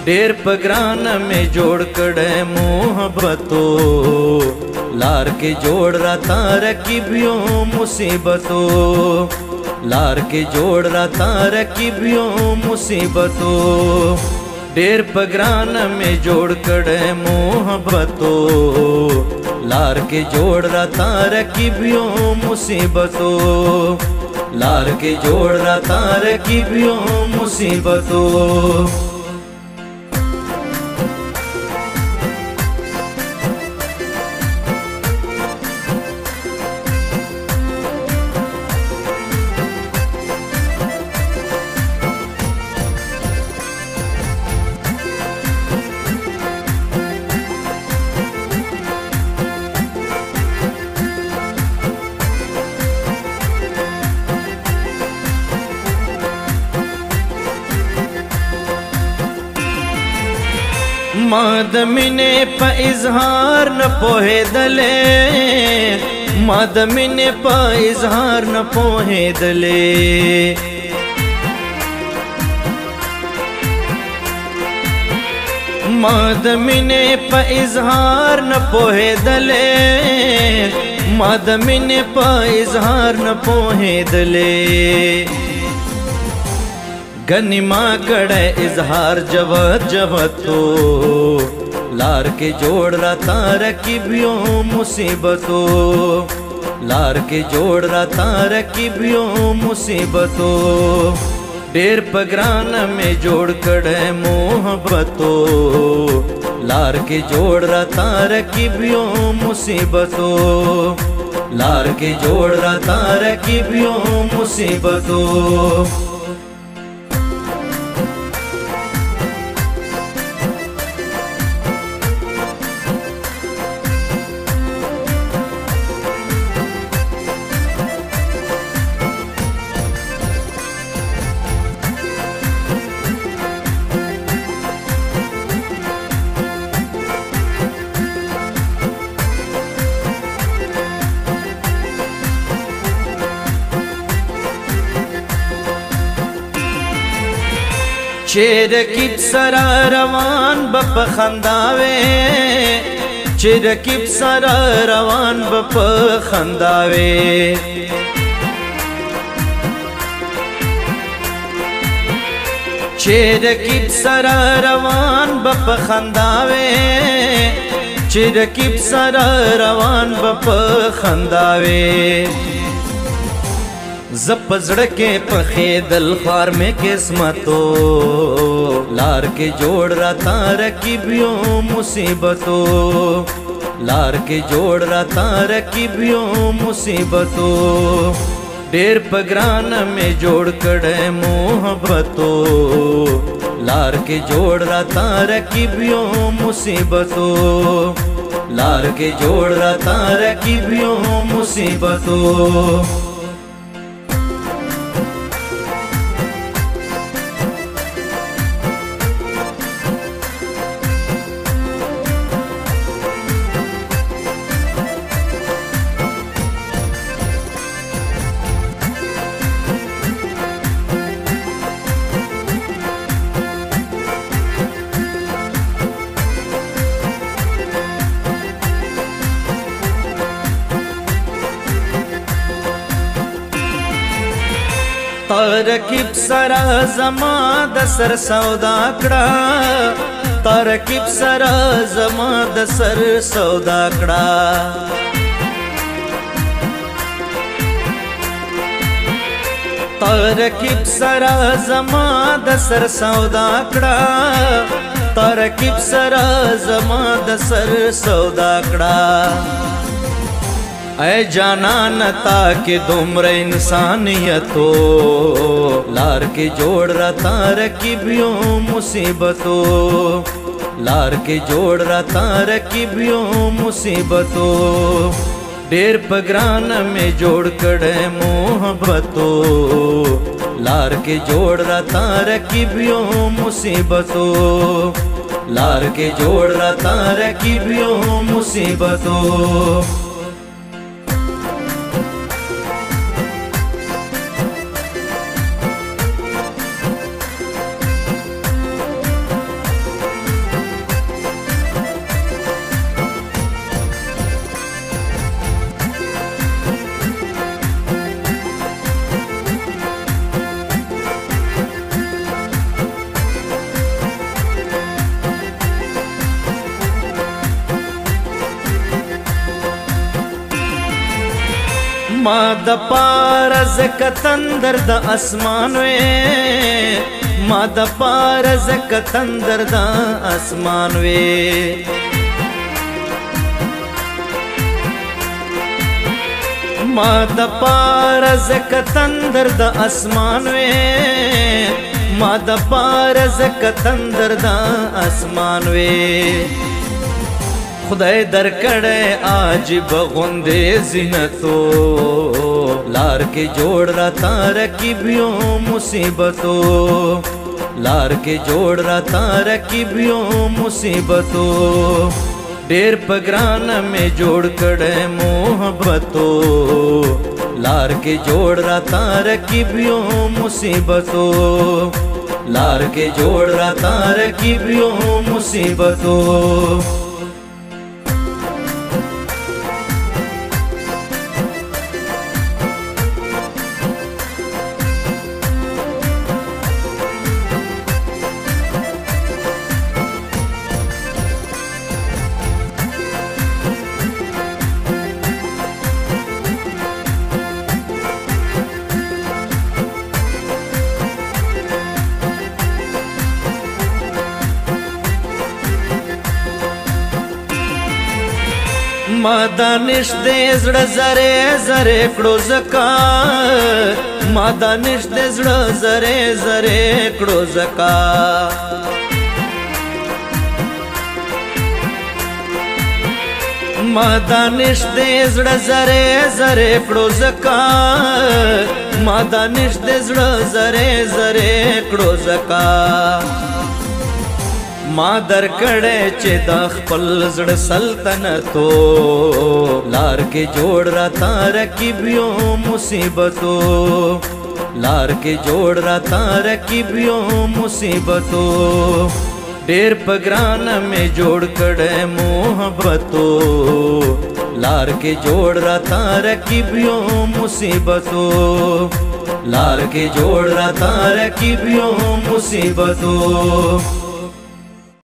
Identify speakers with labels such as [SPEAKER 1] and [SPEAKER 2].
[SPEAKER 1] ढेर पगरान में जोड़ कड़े मोहब्बतो लार के जोड़ रता रकीबियो मुसीबतो लार के जोड़ रता रकीबियो मुसीबतो ढेर पगरान में जोड़ कड़े मोहब्बतो लार के जोड़ रता रकीबियो मुसीबतो लार के जोड़ रता रकीबियो मुसीबतो मादमिने प इजहार न पोहे दले मादमिने प इजहार न पोहे दले मादमिने प इजहार न पोहे दले मादमिने प इजहार न पोहे दले गनिमा कड़े इजहार जवत जवतो लार के जोड़ रता रकीबियो मुसीबतो लार के जोड़ रता रकीबियो मुसीबतो ढेर पगरान में जोड़ कड़े मोहब्बतो लार के जोड़ रता रकीबियो मुसीबतो लार के जोड़ रता रकीबियो मुसीबतो चेर किब सरा रवान बप खंदावे चेर किब सरा रवान बप खंदावे चेर किब सरा रवान बप खंदावे चेर किब सरा रवान बप खंदावे जप जड़के पखे दल ख्वार में किस्मतो लार के जोड़ रता रकीबियो मुसीबतो लार के जोड़ रता रकीबियो मुसीबतो ढेर पगरान में जोड़ कड़े मोहब्बतो लार के जोड़ रता रकीबियो मुसीबतो लार के जोड़ रता रकीबियो मुसीबतो तरकीब सरा जमा दसर सौदाकड़ा तरकीब सरा जमा दसर सौदाकड़ा तरकीब सरा जमा दसर सौदाकड़ा तरकीब सरा जमा दसर सौदाकड़ा ऐ जाना नता के दुम्र इंसानियतो लार के जोड़ रता रकीबियो मुसीबतो लार के जोड़ रता रकीबियो मुसीबतो ढेर पगरान में जोड़ कड़े मोहब्बतो लार के जोड़ रता रकीबियो मुसीबतो लार के जोड़ रता रकीबियो मुसीबतो ما د پارز کتندر د اسمان وې ما د پارز کتندر د اسمان وې ما د پارز کتندر د اسمان وې ما د پارز کتندر د اسمان وې خدای درکړې عجیب غوندې زینتو لار کې جوړ را ترکیبیو مصیبتو لار کې جوړ را ترکیبیو مصیبتو ډېر پګران مې جوړ کړې محبتو لار کې جوړ را ترکیبیو مصیبتو لار کې جوړ را ترکیبیو مصیبتو ما دانش دې زړه زره زره کړو زکا ما دانش دې زړه زره زره کړو زکا ما دانش دې زړه زره زره کړو زکا ما دانش دې زړه زره زره کړو زکا ما درکړې چې د خپل زړه سلطنتو لار کې جوړ را ترکیبیو مصیبتو لار کې جوړ را ترکیبیو مصیبتو ډېر پګران مې جوړ کړې محبتو لار کې جوړ را ترکیبیو مصیبتو لار کې جوړ را ترکیبیو مصیبتو